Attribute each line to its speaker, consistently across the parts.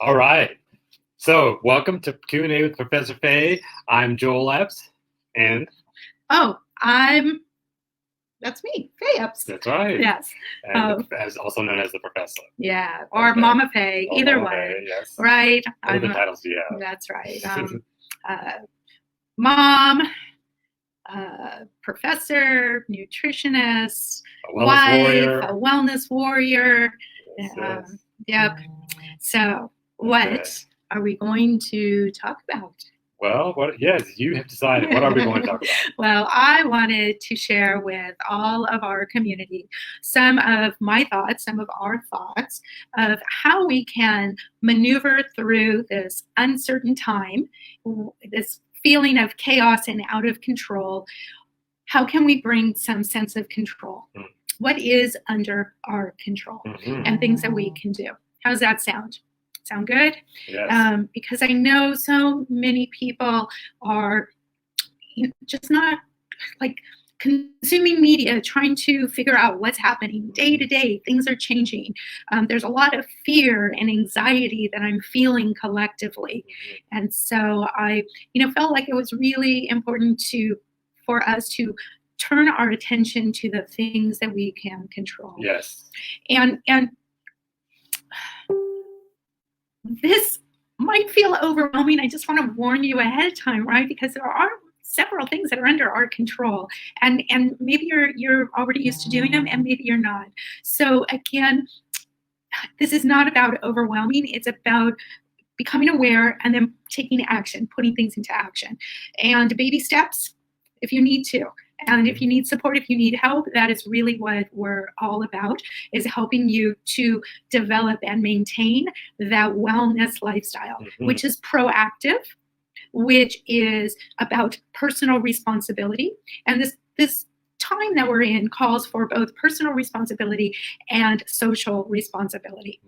Speaker 1: All right. So, welcome to Q&A with Professor Fay. I'm Joel Epps, and
Speaker 2: Oh, that's me, Fay Epps.
Speaker 1: that's right.
Speaker 2: Yes.
Speaker 1: And as also known as the professor.
Speaker 2: Yeah, or
Speaker 1: Okay.
Speaker 2: Mama Fay,
Speaker 1: Or
Speaker 2: either
Speaker 1: Mama
Speaker 2: way.
Speaker 1: Fay, yes.
Speaker 2: Right.
Speaker 1: What other titles do you have?
Speaker 2: That's right. Mom, professor, nutritionist,
Speaker 1: A wellness warrior.
Speaker 2: a wellness warrior.
Speaker 1: Yes.
Speaker 2: Yep. So, what are we going to talk about?
Speaker 1: Well, yes, you have decided. What are we going to talk about?
Speaker 2: Well, I wanted to share with all of our community some of my thoughts, some of our thoughts of how we can maneuver through this uncertain time, this feeling of chaos and out of control. How can we bring some sense of control? What is under our control and things that we can do? How's that sound? Sound good?
Speaker 1: Yes.
Speaker 2: Because I know so many people are just not like consuming media, trying to figure out what's happening day to day. Things are changing. There's a lot of fear and anxiety that I'm feeling collectively. And so I, felt like it was really important for us to turn our attention to the things that we can control.
Speaker 1: Yes.
Speaker 2: And this might feel overwhelming. I just want to warn you ahead of time, right? Because there are several things that are under our control, and maybe you're already used to doing them, and maybe you're not. So again, this is not about overwhelming. It's about becoming aware and then taking action, putting things into action, and baby steps if you need to. And if you need support, if you need help, that is really what we're all about, is helping you to develop and maintain that wellness lifestyle, which is proactive, which is about personal responsibility. And this time that we're in calls for both personal responsibility and social responsibility.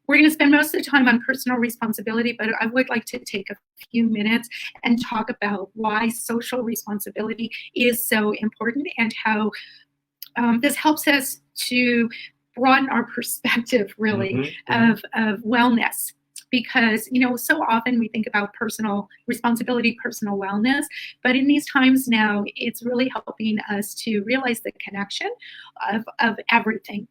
Speaker 2: We're going to spend most of the time on personal responsibility, but I would like to take a few minutes and talk about why social responsibility is so important and how this helps us to broaden our perspective, really, of wellness. Because, so often we think about personal responsibility, personal wellness, but in these times now, it's really helping us to realize the connection of everything.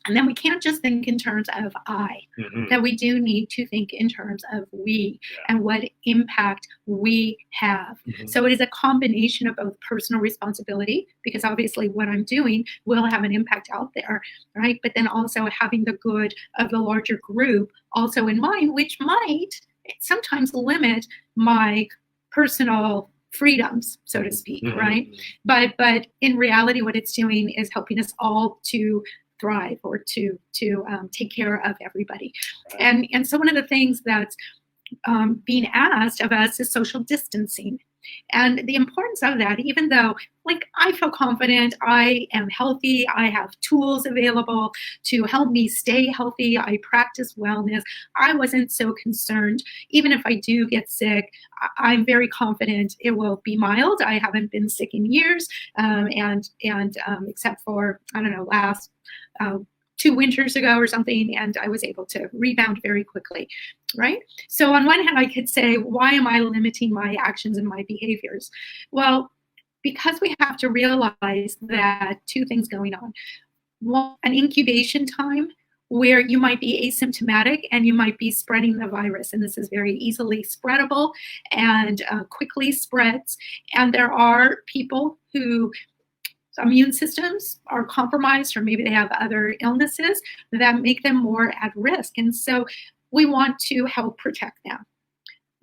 Speaker 2: And then we can't just think in terms of I, that we do need to think in terms of we and what impact we have. So it is a combination of both personal responsibility, because obviously what I'm doing will have an impact out there, right? But then also having the good of the larger group also in mind, which might sometimes limit my personal freedoms, so to speak, right? But in reality, what it's doing is helping us all to thrive or to take care of everybody. And so one of the things that's being asked of us is social distancing. And the importance of that, even though, like, I feel confident, I am healthy, I have tools available to help me stay healthy, I practice wellness, I wasn't so concerned. Even if I do get sick, I'm very confident it will be mild. I haven't been sick in years, and except for, I don't know, last 2 winters ago or something, and I was able to rebound very quickly, right? So on one hand, I could say, why am I limiting my actions and my behaviors? Well, because we have to realize that two things going on. One, an incubation time where you might be asymptomatic and you might be spreading the virus. And this is very easily spreadable and quickly spreads. And there are people who immune systems are compromised, or maybe they have other illnesses that make them more at risk. And so we want to help protect them.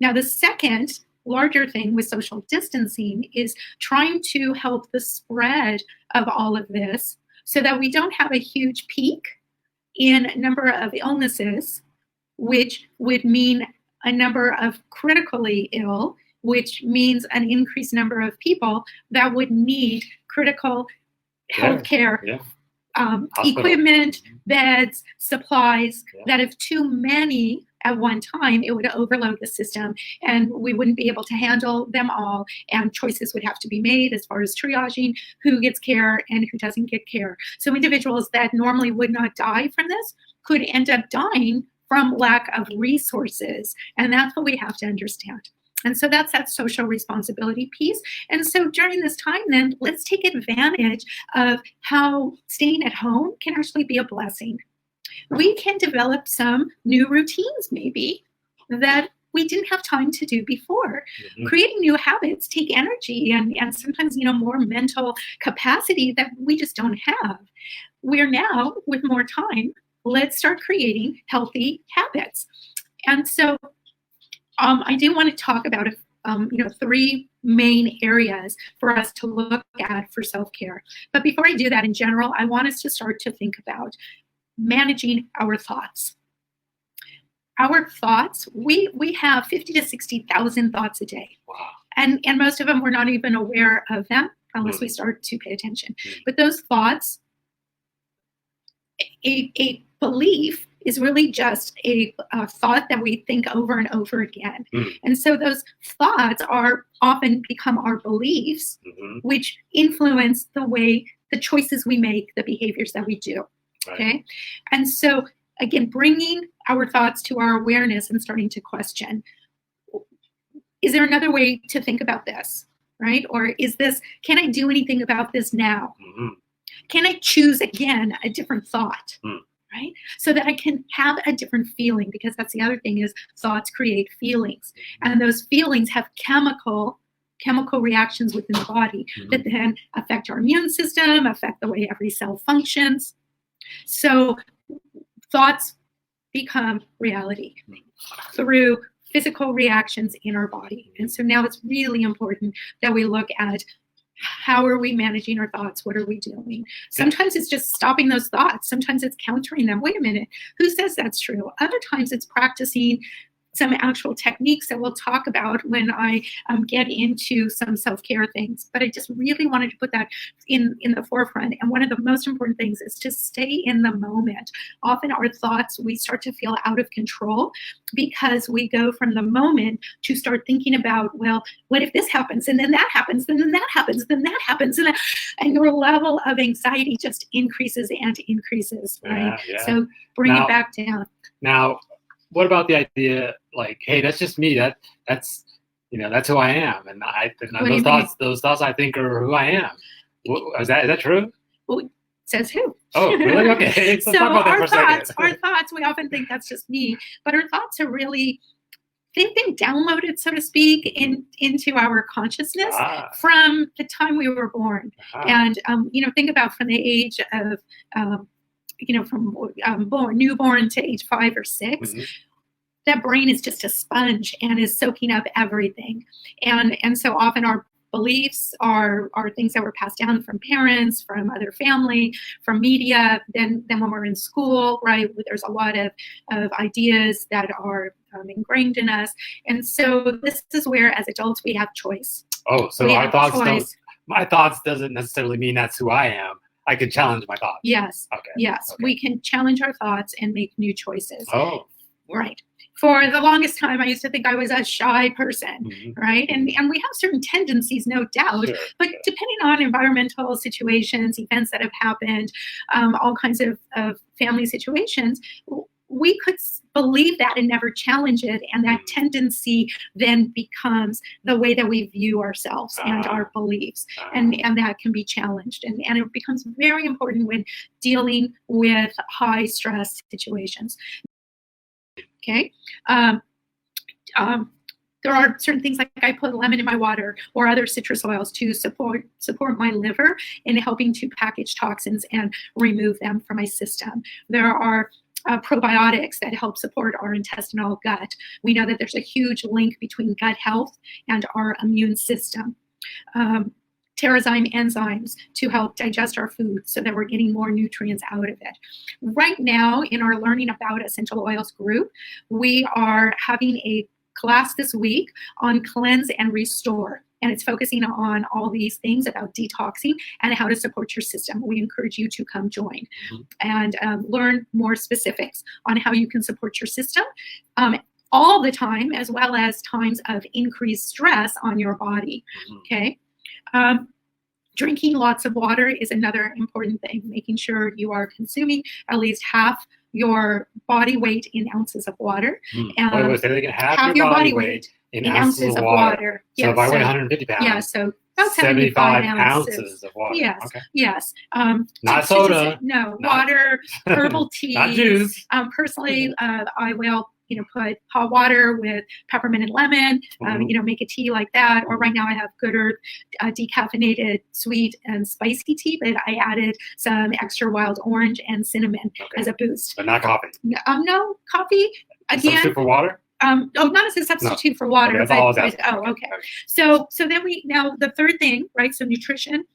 Speaker 2: Now, the second larger thing with social distancing is trying to help the spread of all of this so that we don't have a huge peak in number of illnesses, which would mean a number of critically ill, which means an increased number of people that would need critical healthcare equipment, beds, supplies, that if too many at one time, it would overload the system and we wouldn't be able to handle them all, and choices would have to be made as far as triaging who gets care and who doesn't get care. So individuals that normally would not die from this could end up dying from lack of resources. And that's what we have to understand. And so that's that social responsibility piece. And so during this time, then let's take advantage of how staying at home can actually be a blessing. We can develop some new routines, maybe, that we didn't have time to do before. Mm-hmm. Creating new habits take energy and sometimes, more mental capacity that we just don't have. We're now, with more time, let's start creating healthy habits. And so I do want to talk about, 3 main areas for us to look at for self-care. But before I do that, in general, I want us to start to think about managing our thoughts. Our thoughts, we have 50 to 60,000 thoughts a day.
Speaker 1: Wow.
Speaker 2: And most of them, we're not even aware of them unless we start to pay attention. But those thoughts, a belief is really just a thought that we think over and over again. And so those thoughts are often become our beliefs, which influence the choices we make, the behaviors that we do.
Speaker 1: Right.
Speaker 2: Okay. And so again, bringing our thoughts to our awareness and starting to question, is there another way to think about this? Right? Or can I do anything about this now? Can I choose again a different thought? Right? So that I can have a different feeling, because that's the other thing is thoughts create feelings. And those feelings have chemical reactions within the body that then affect our immune system, affect the way every cell functions. So thoughts become reality through physical reactions in our body. And so now it's really important that we look at how are we managing our thoughts? What are we doing? Sometimes it's just stopping those thoughts. Sometimes it's countering them. Wait a minute, who says that's true? Other times it's practicing some actual techniques that we'll talk about when I get into some self-care things. But I just really wanted to put that in the forefront. And one of the most important things is to stay in the moment. Often our thoughts, we start to feel out of control because we go from the moment to start thinking about, well, what if this happens? And then that happens, and then that happens, then that happens. And your level of anxiety just increases and increases, right?
Speaker 1: Yeah.
Speaker 2: So bring it back down.
Speaker 1: Now, what about the idea, like, hey, that's just me. That's who I am, and those thoughts I think are who I am. Is that true?
Speaker 2: Well, says who?
Speaker 1: Oh, really? Okay.
Speaker 2: So talk about that for a second. Our thoughts, we often think that's just me, but our thoughts are really, they've been downloaded, so to speak, into our consciousness from the time we were born. And think about from the age of from newborn to age 5 or 6, that brain is just a sponge and is soaking up everything. And so often our beliefs are things that were passed down from parents, from other family, from media. Then when we're in school, right, there's a lot of ideas that are ingrained in us. And so this is where, as adults, we have choice.
Speaker 1: Oh, so my thoughts doesn't necessarily mean that's who I am. I can challenge my thoughts.
Speaker 2: Yes.
Speaker 1: Okay.
Speaker 2: Yes. Okay. We can challenge our thoughts and make new choices.
Speaker 1: Oh.
Speaker 2: Right. For the longest time, I used to think I was a shy person, right? And we have certain tendencies, no doubt.
Speaker 1: Sure.
Speaker 2: But depending on environmental situations, events that have happened, all kinds of family situations, we could believe that and never challenge it. And that tendency then becomes the way that we view ourselves and our beliefs. And that can be challenged. And it becomes very important when dealing with high stress situations. Okay. There are certain things like I put lemon in my water or other citrus oils to support my liver in helping to package toxins and remove them from my system. There are probiotics that help support our intestinal gut. We know that there's a huge link between gut health and our immune system. Terrazyme enzymes to help digest our food so that we're getting more nutrients out of it. Right now, in our Learning About Essential Oils group, we are having a class this week on Cleanse and Restore. And it's focusing on all these things about detoxing and how to support your system. We encourage you to come join and learn more specifics on how you can support your system all the time, as well as times of increased stress on your body. Okay. Drinking lots of water is another important thing, making sure you are consuming at least half your body weight in ounces of water.
Speaker 1: Wait, say that again. Half your body weight in ounces of water. So if I weigh 150 pounds.
Speaker 2: Yeah, so about
Speaker 1: 75 ounces of water.
Speaker 2: Yes,
Speaker 1: okay.
Speaker 2: yes.
Speaker 1: Not soda.
Speaker 2: No, water, herbal tea.
Speaker 1: Not juice.
Speaker 2: Personally, I will put hot water with peppermint and lemon, make a tea like that. Or right now I have Good Earth decaffeinated sweet and spicy tea, but I added some extra wild orange and cinnamon as a boost.
Speaker 1: But not coffee.
Speaker 2: No, coffee. Again.
Speaker 1: Substitute for water?
Speaker 2: Not as a substitute for water.
Speaker 1: Okay, that's all I was asking.
Speaker 2: Okay. So then now the third thing, right? So nutrition,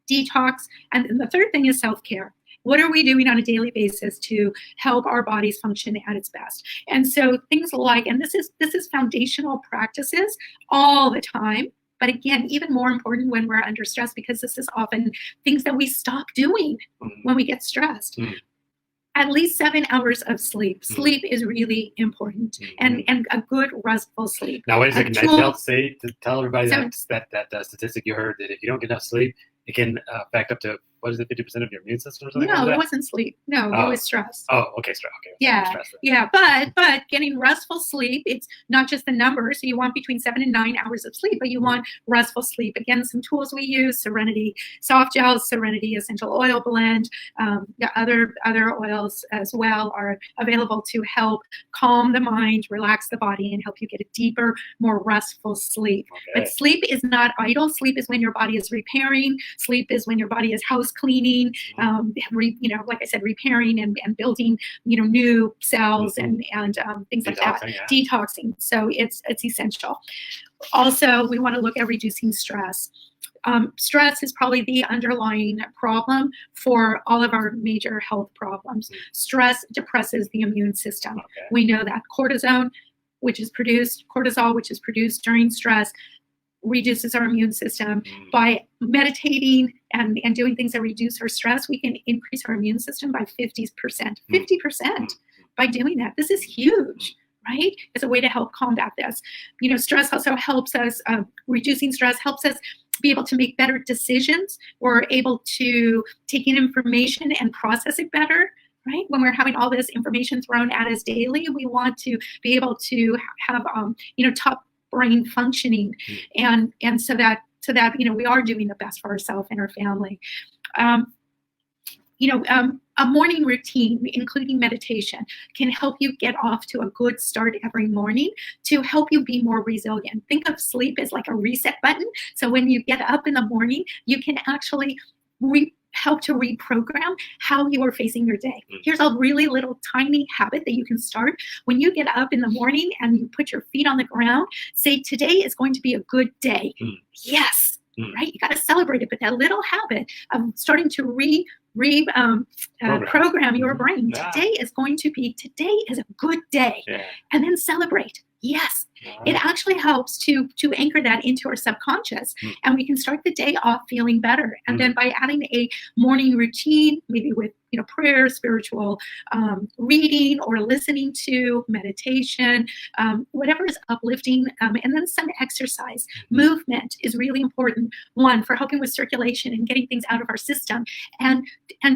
Speaker 2: detox, and then the third thing is self-care. What are we doing on a daily basis to help our bodies function at its best? And so things like, and this is foundational practices all the time. But again, even more important when we're under stress, because this is often things that we stop doing when we get stressed. At least 7 hours of sleep. Sleep is really important, and a good restful sleep.
Speaker 1: Now, wait a second. Tell everybody that statistic you heard, that if you don't get enough sleep, it can affect up to, what is it, 50% of your immune system or something?
Speaker 2: No, it wasn't sleep. No, it was stress.
Speaker 1: Oh, okay, stress. Okay.
Speaker 2: Yeah. But getting restful sleep, it's not just the number. So you want between 7 and 9 hours of sleep, but you want restful sleep. Again, some tools we use: Serenity soft gels, Serenity essential oil blend. Other oils as well are available to help calm the mind, relax the body, and help you get a deeper, more restful sleep. Okay. But sleep is not idle. Sleep is when your body is repairing. Sleep is when your body is house cleaning, like I said, repairing and building, new cells and things like that. Yeah. Detoxing. So it's essential. Also, we want to look at reducing stress. Stress is probably the underlying problem for all of our major health problems. Stress depresses the immune system. Okay. We know that cortisol, which is produced during stress, reduces our immune system. By meditating and doing things that reduce our stress, we can increase our immune system by 50%. 50% by doing that. This is huge, right? It's a way to help combat this. Stress also helps us, reducing stress helps us be able to make better decisions. We're able to take in information and process it better. Right? When we're having all this information thrown at us daily, we want to be able to have, top brain functioning, and so that we are doing the best for ourselves and our family. A morning routine, including meditation, can help you get off to a good start every morning to help you be more resilient. Think of sleep as like a reset button. So when you get up in the morning, you can actually help to reprogram how you are facing your day. Here's a really little tiny habit that you can start. When you get up in the morning and you put your feet on the ground, say, today is going to be a good day. Yes, right? You got to celebrate it. But that little habit of starting to program your brain. Yeah. Today is a good day. Yeah. And then celebrate. Yes. It actually helps to anchor that into our subconscious, and we can start the day off feeling better. And then by adding a morning routine, maybe with prayer, spiritual reading, or listening to meditation, whatever is uplifting, and then some exercise. Movement is really important. One, for helping with circulation and getting things out of our system, and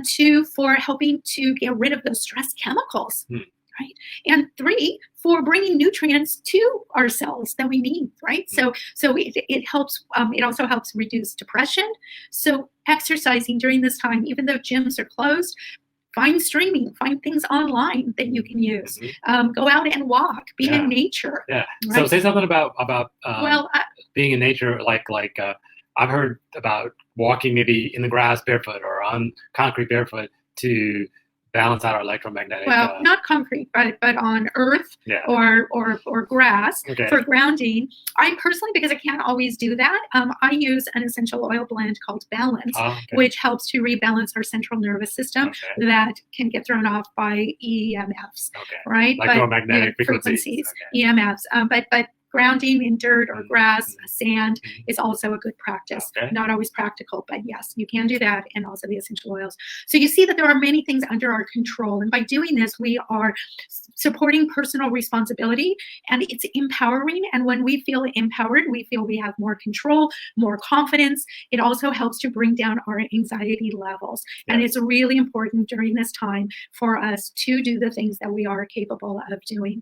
Speaker 2: two, for helping to get rid of those stress chemicals. Right? And three, for bringing nutrients to our cells that we need, right? So it helps. It also helps reduce depression. So exercising during this time, even though gyms are closed, find streaming, find things online that you can use. Go out and walk, be in nature. Yeah. Right?
Speaker 1: So say something about being in nature, like I've heard about walking maybe in the grass barefoot or on concrete barefoot to balance out our electromagnetic.
Speaker 2: Well, not concrete, but on earth or grass for grounding. I personally, because I can't always do that, I use an essential oil blend called Balance, which helps to rebalance our central nervous system that can get thrown off by EMFs, right?
Speaker 1: Electromagnetic frequencies.
Speaker 2: EMFs. But grounding in dirt or grass, sand is also a good practice.
Speaker 1: Okay.
Speaker 2: Not always practical, but yes, you can do that, and also the essential oils. So you see that there are many things under our control, and by doing this, we are supporting personal responsibility, and it's empowering. And when we feel empowered, we feel we have more control, more confidence. It also helps to bring down our anxiety levels. Yeah. And it's really important during this time for us to do the things that we are capable of doing.